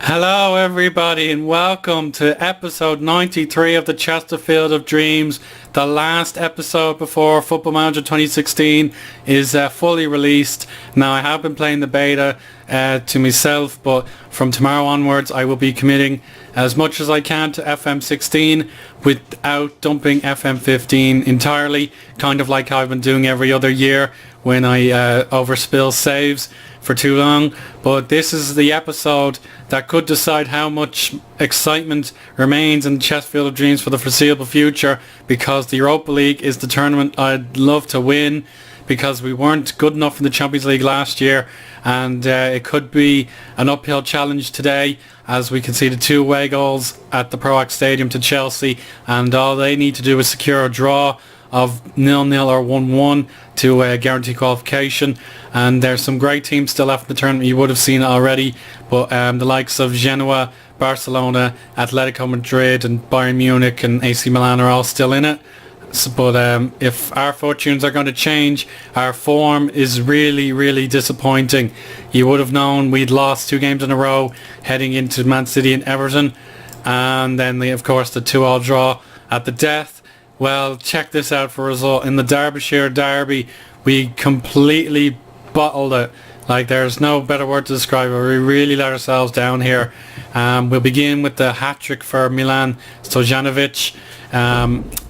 Hello everybody and welcome to episode 93 of the Chesterfield of Dreams, the last episode before Football Manager 2016 is fully released. Now I have been playing the beta to myself, but from tomorrow onwards I will be committing as much as I can to FM16 without dumping FM15 entirely, kind of like I've been doing every other year when I overspill saves for too long. But this is the episode that could decide how much excitement remains in the Chesterfield of Dreams for the foreseeable future, because the Europa League is the tournament I'd love to win, because we weren't good enough in the Champions League last year, and it could be an uphill challenge today as we conceded 2 away goals at the Proax Stadium to Chelsea, and all they need to do is secure a draw of 0-0 or 1-1 to guarantee qualification. And there's some great teams still left in the tournament. You would have seen it already, but the likes of Genoa, Barcelona, Atletico Madrid and Bayern Munich and AC Milan are all still in it. But if our fortunes are going to change, our form is really disappointing. You would have known we'd lost 2 games in a row heading into Man City and Everton, and then of course the 2-2 draw at the death. Well, check this out for a result. In the Derbyshire Derby, we completely bottled it. Like, there's no better word to describe it. We really let ourselves down here. We'll begin with the hat-trick for Milan Stojanovic.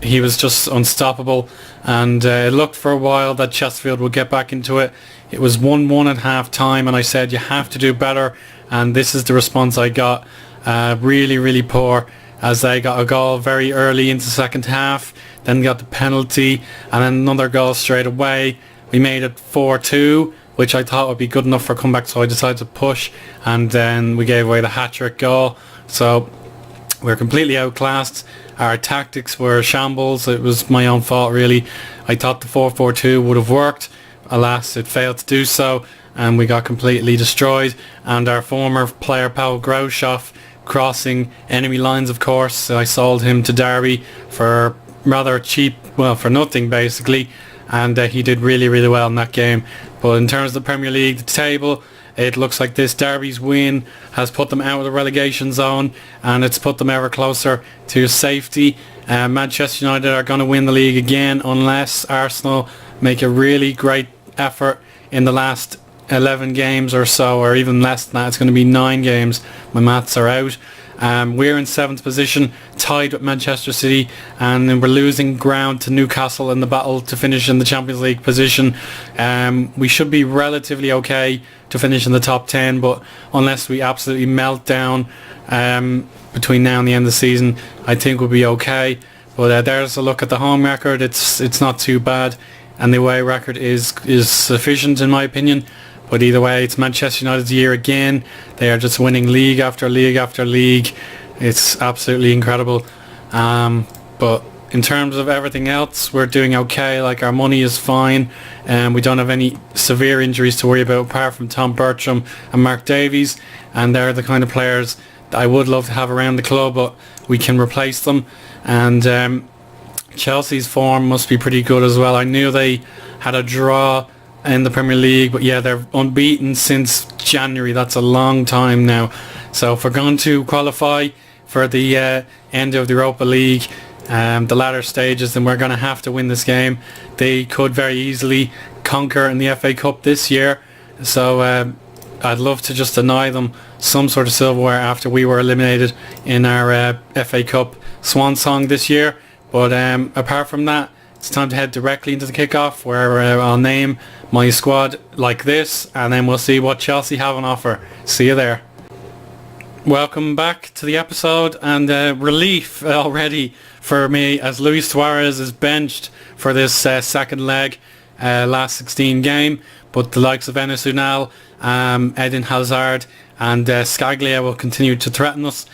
He was just unstoppable, and it looked for a while that Chesterfield would get back into it. It was 1-1 at half-time, and I said, you have to do better, and this is the response I got. Really poor, as they got a goal very early into the second half, then got the penalty, and then another goal straight away. We made it 4-2, which I thought would be good enough for a comeback, so I decided to push, and then we gave away the hat-trick goal. So we're completely outclassed. Our tactics were shambles. It was my own fault, really. I thought the 4-4-2 would have worked. Alas, it failed to do so, and we got completely destroyed. And our former player, Paul Groshoff, crossing enemy lines, of course. I sold him to Derby for rather cheap, well, for nothing basically, and he did really well in that game. But in terms of the Premier League, the table, it looks like this Derby's win has put them out of the relegation zone, and it's put them ever closer to safety. Manchester United are going to win the league again unless Arsenal make a really great effort in the last 11 games or so, or even less than that. It's going to be 9 games. My maths are out. We're in 7th position, tied with Manchester City, and then we're losing ground to Newcastle in the battle to finish in the Champions League position. We should be relatively okay to finish in the top 10, but unless we absolutely melt down between now and the end of the season, I think we'll be okay. But there's a look at the home record. It's not too bad, and the away record is sufficient in my opinion. But either way, it's Manchester United's year again. They are just winning league after league after league. It's absolutely incredible. But in terms of everything else, we're doing okay. Like, our money is fine, and we don't have any severe injuries to worry about apart from Tom Bertram and Mark Davies. And they're the kind of players that I would love to have around the club, but we can replace them. And Chelsea's form must be pretty good as well. I knew they had a draw in the Premier League, but yeah, they're unbeaten since January. That's a long time now. So if we're going to qualify for the end of the Europa League, the latter stages, then we're going to have to win this game. They could very easily conquer in the FA Cup this year, so I'd love to just deny them some sort of silverware after we were eliminated in our FA Cup swan song this year. But apart from that, it's time to head directly into the kickoff, where I'll name my squad like this, and then we'll see what Chelsea have on offer. See you there. Welcome back to the episode, and relief already for me as Luis Suarez is benched for this second leg, last 16 game. But the likes of Enes Unal, Eden Hazard and Scaglia will continue to threaten us,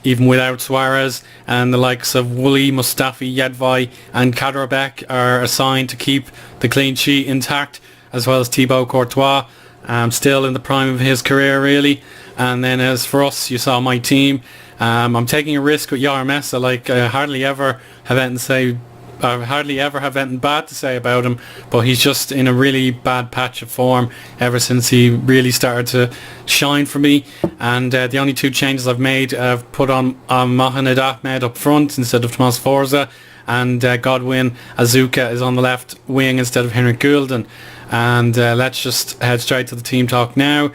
even without Suarez. And the likes of Wooly, Mustafi, Yedvai and Kaderabek are assigned to keep the clean sheet intact, as well as Thibaut Courtois, still in the prime of his career really. And then as for us, you saw my team. I'm taking a risk with Yara Messa. Like, I hardly ever have anything to say I hardly ever have anything bad to say about him, but he's just in a really bad patch of form ever since he really started to shine for me. And the only two changes I've made, I've put on Mohamed Ahmed up front instead of Tomas Forza, and Godwin Azuka is on the left wing instead of Henrik Gulden. And let's just head straight to the team talk now.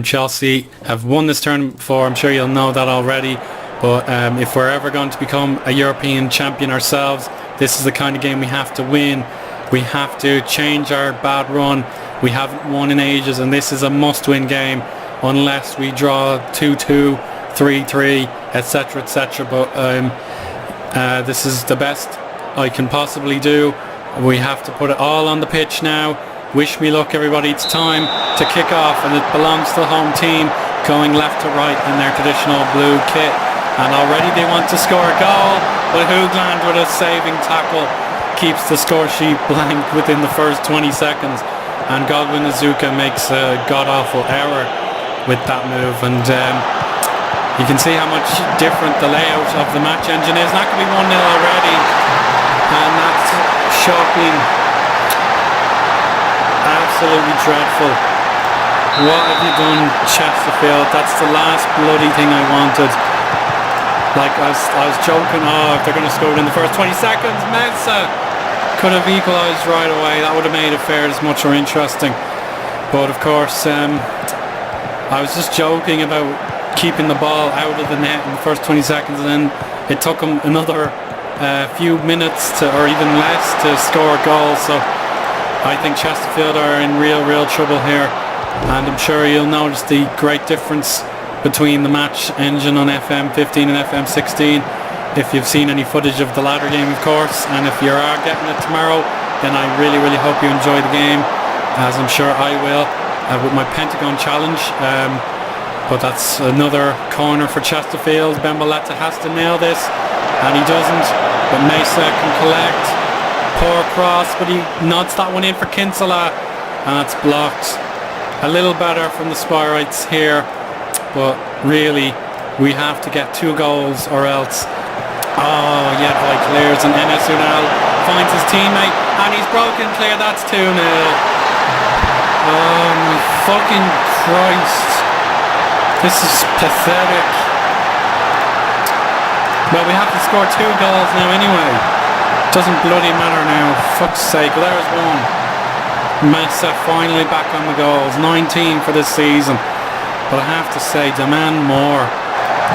Chelsea have won this tournament before, I'm sure you'll know that already, but if we're ever going to become a European champion ourselves, this is the kind of game we have to win. We have to change our bad run. We haven't won in ages, and this is a must-win game unless we draw 2-2, 3-3, etc, etc. But this is the best I can possibly do. We have to put it all on the pitch now. Wish me luck, everybody. It's time to kick off, and it belongs to the home team, going left to right in their traditional blue kit. And already they want to score a goal, but Hoogland with a saving tackle keeps the score sheet blank within the first 20 seconds. And Godwin Azuka makes a god-awful error with that move. And you can see how much different the layout of the match engine is. That could be 1-0 already. And that's shocking. Absolutely dreadful. What have you done, Chesterfield? That's the last bloody thing I wanted. Like, I was joking, if they're going to score it in the first 20 seconds. Mensah could have equalised right away. That would have made affairs much more interesting. But of course, I was just joking about keeping the ball out of the net in the first 20 seconds, and then it took them another few minutes to, or even less, to score a goal. So I think Chesterfield are in real trouble here, and I'm sure you'll notice the great difference between the match engine on FM15 and FM16 if you've seen any footage of the latter game, of course. And if you are getting it tomorrow, then I really hope you enjoy the game, as I'm sure I will, with my Pentagon challenge. But that's another corner for Chesterfield. Bemboletta has to nail this, and he doesn't, but Mesa can collect. Poor cross, but he nods that one in for Kinsella, and it's blocked. A little better from the Spirites here, but really we have to get 2 goals or else. Oh, Yedvai clears, and Enes Unal finds his teammate, and he's broken clear. That's 2-0. Oh my fucking Christ, this is pathetic. Well, we have to score 2 goals now anyway. Doesn't bloody matter now, fuck's sake. There's one. Mesa finally back on the goals, 19 for this season. But I have to say, demand more.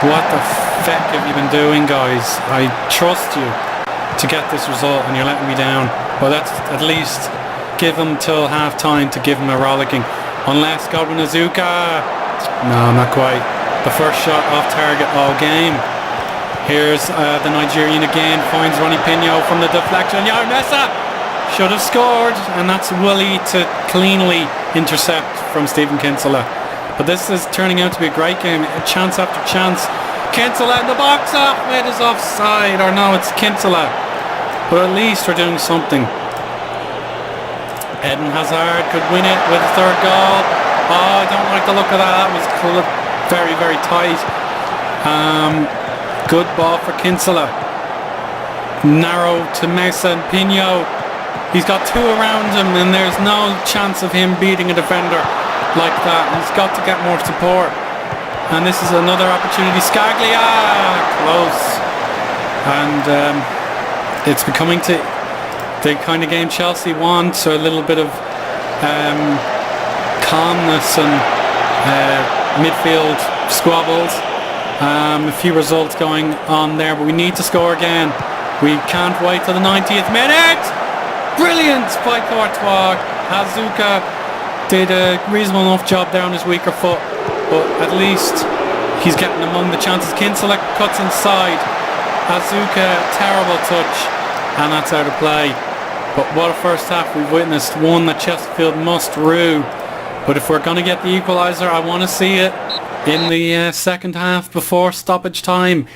What the feck have you been doing, guys? I trust you to get this result, and you're letting me down. But let's at least give him till half time to give him a rollicking. Unless Godwin Azuka. No, not quite. The first shot off target all game. Here's the Nigerian again, finds Ronnie Pino from the deflection. Yar Mesa should have scored, and that's Willie to cleanly intercept from Stephen Kinsella. But this is turning out to be a great game, chance after chance. Kinsella in the box, Ahmed is offside, or no, it's Kinsella. But at least we're doing something. Eden Hazard could win it with a third goal. Oh, I don't like the look of that. That was very tight. Good ball for Kinsella. Narrow to Mesa and Pino. He's got 2 around him, and there's no chance of him beating a defender like that. He's got to get more support. And this is another opportunity. Scaglia, close. And it's becoming to the kind of game Chelsea want, so a little bit of calmness and midfield squabbles. A few results going on there, but we need to score again. We can't wait till the 90th minute. Brilliant by Courtois. Azuka did a reasonable enough job there on his weaker foot, but at least he's getting among the chances. Kinsella cuts inside. Azuka, terrible touch, and that's out of play. But what a first half we've witnessed, one that Chesterfield must rue. But if we're going to get the equaliser, I want to see it in the second half before stoppage time.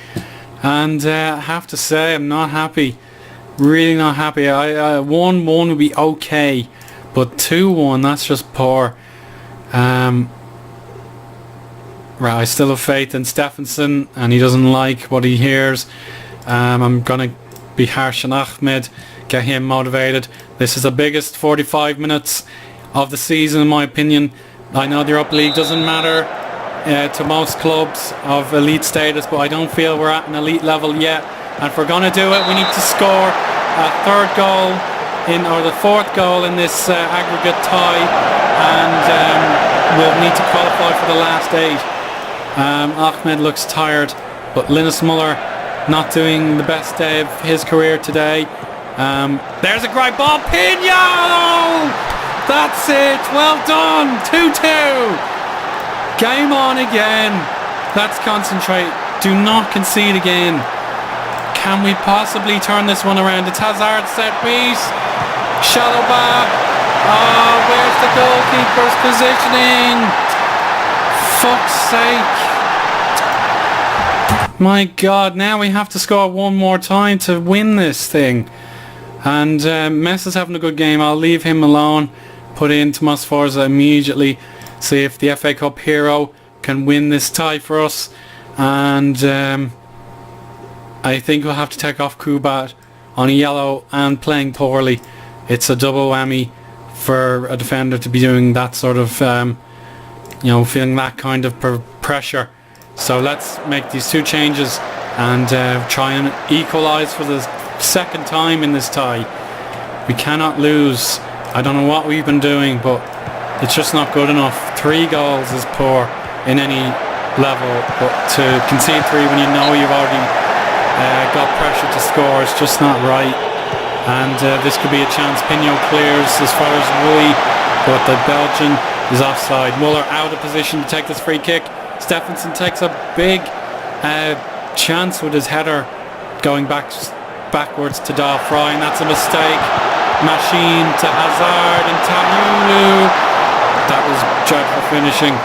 And I have to say, I'm not happy. Really not happy. 1-1 would be okay, but 2-1, that's just poor. Right, I still have faith in Stephenson, and he doesn't like what he hears. I'm going to be harsh on Ahmed, get him motivated. This is the biggest 45 minutes of the season in my opinion. I know the Europa League doesn't matter to most clubs of elite status, but I don't feel we're at an elite level yet. And if we're going to do it, we need to score a third goal or the fourth goal in this aggregate tie, and we'll need to qualify for the last 8. Ahmed looks tired, but Linus Muller not doing the best day of his career today. There's a great ball, Pino! That's it, well done, 2-2. Game on again. Let's concentrate, do not concede again. Can we possibly turn this one around? It's Hazard set piece. Shallow back. Oh, where's the goalkeeper's positioning? Fuck's sake. My God, now we have to score one more time to win this thing. And Mess is having a good game. I'll leave him alone. Put in Tomas Forza immediately. See if the FA Cup hero can win this tie for us. And I think we'll have to take off Kubat on a yellow and playing poorly. It's a double whammy for a defender to be doing that sort of, feeling that kind of pressure. So let's make these 2 changes and try and equalise for the second time in this tie. We cannot lose. I don't know what we've been doing, but it's just not good enough. 3 goals is poor in any level, but to concede 3 when you know you've already got pressure to score is just not right. And this could be a chance. Pino clears as far as Rui, but the Belgian is offside. Muller out of position to take this free kick. Stephenson takes a big chance with his header going backwards to Dal Fry, and that's a mistake. Machine to Hazard and Tamiulu. That was dreadful finishing.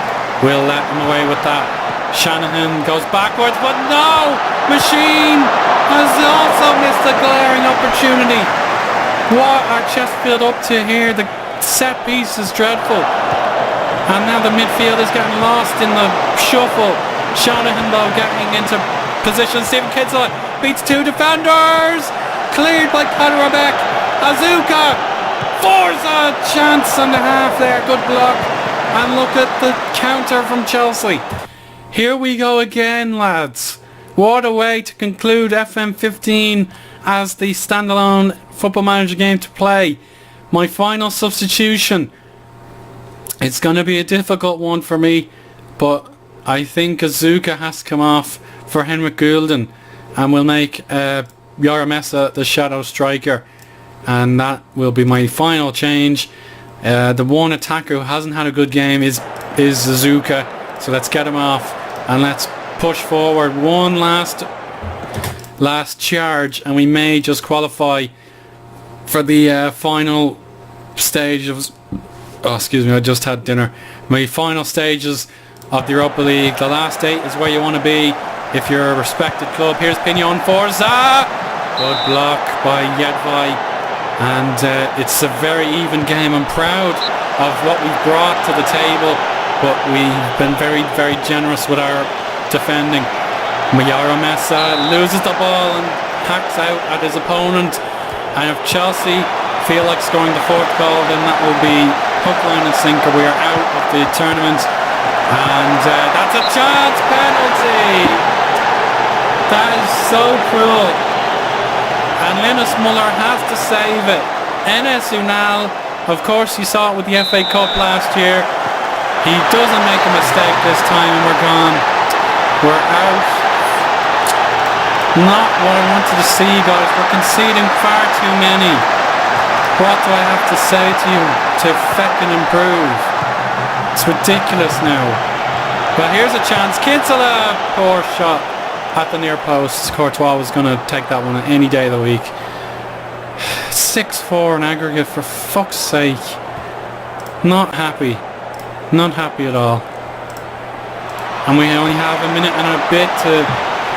We'll let him away with that. Shanahan goes backwards, but no! Machine has also missed a glaring opportunity. What are Chesterfield up to here? The set piece is dreadful. And now the midfield is getting lost in the shuffle. Shanahan though getting into position. Stephen Kinsella beats 2 defenders. Cleared by Kaderabek. Azuka. Forza chance and a half there. Good block. And look at the counter from Chelsea. Here we go again, lads. What a way to conclude FM15 as the standalone Football Manager game to play. My final substitution. It's going to be a difficult one for me, but I think Azuka has to come off for Henrik Gulden, and we'll make Yaramesa the shadow striker, and that will be my final change. The one attacker who hasn't had a good game is Azuka, so let's get him off and let's push forward one last charge, and we may just qualify for the final stage of... Oh, excuse me, I just had dinner. My final stages of the Europa League. The last 8 is where you want to be if you're a respected club. Here's Pignon Forza. Good block by Yedvai. And it's a very even game. I'm proud of what we've brought to the table, but we've been very, very generous with our defending. Mayara Mesa loses the ball and hacks out at his opponent. And if Chelsea feel like scoring the 4th goal, then that will be hook, line and sinker. We are out of the tournament, and that's a chance penalty. That is so cruel, and Linus Muller has to save it. Enes Unal, of course you saw it with the FA Cup last year. He doesn't make a mistake this time, and we're gone. We're out. Not what I wanted to see, guys. We're conceding far too many. What do I have to say to you to feckin' improve? It's ridiculous now. But here's a chance. Kinsella, poor shot at the near post. Courtois was going to take that one any day of the week. 6-4 in aggregate, for fuck's sake. Not happy. Not happy at all. And we only have a minute and a bit to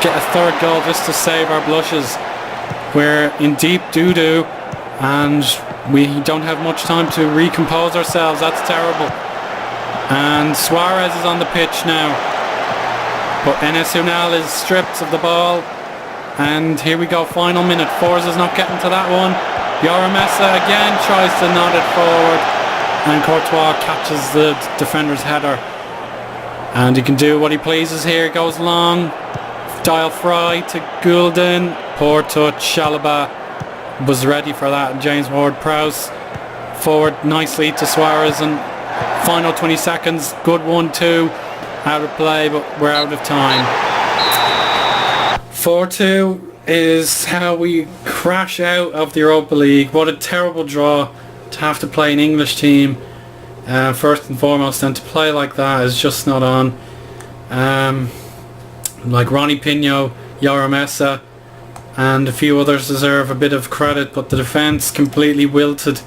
get a 3rd goal just to save our blushes. We're in deep doo-doo, and we don't have much time to recompose ourselves. That's terrible. And Suarez is on the pitch now, but Enes Unal is stripped of the ball. And here we go, final minute. Forza's not getting to that one. Yaramesa again tries to nod it forward, and Courtois catches the defender's header. And he can do what he pleases here. Goes long. Dial Fry to Goulden. Poor touch. Chalobah was ready for that. And James Ward-Prowse forward nicely to Suarez. And final 20 seconds. Good 1-2. Out of play, but we're out of time. 4-2 is how we crash out of the Europa League. What a terrible draw to have to play an English team first and foremost, and to play like that is just not on. Like Ronnie Pino, Yaramesa and a few others deserve a bit of credit, but the defence completely wilted.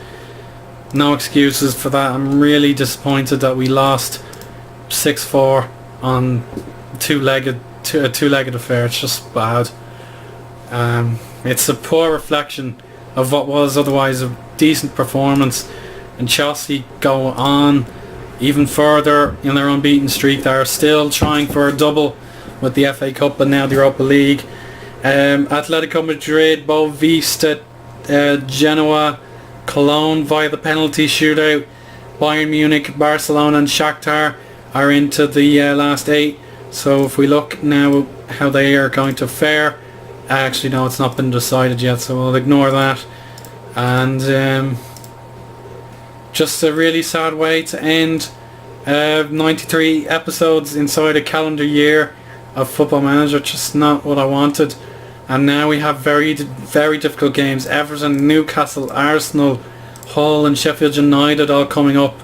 No excuses for that. I'm really disappointed that we lost 6-4 on a two-legged affair. It's just bad. It's a poor reflection of what was otherwise a decent performance, and Chelsea go on even further in their unbeaten streak. They are still trying for a double with the FA Cup and now the Europa League. Atletico Madrid, Boavista, Genoa, Cologne via the penalty shootout. Bayern Munich, Barcelona and Shakhtar are into the last 8. So if we look now how they are going to fare, actually no, it's not been decided yet, so we'll ignore that. And just a really sad way to end 93 episodes inside a calendar year of Football Manager. Just not what I wanted. And now we have very difficult games. Everton, Newcastle, Arsenal, Hull and Sheffield United all coming up.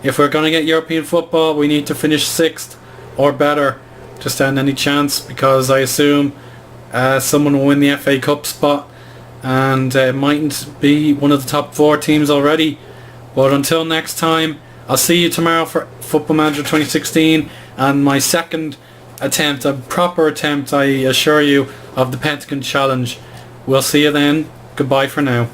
If we're going to get European football, we need to finish 6th or better to stand any chance, because I assume someone will win the FA Cup spot, and it mightn't be one of the top 4 teams already. But until next time, I'll see you tomorrow for Football Manager 2016 and my second attempt, a proper attempt, I assure you, of the Pentagon Challenge. We'll see you then. Goodbye for now.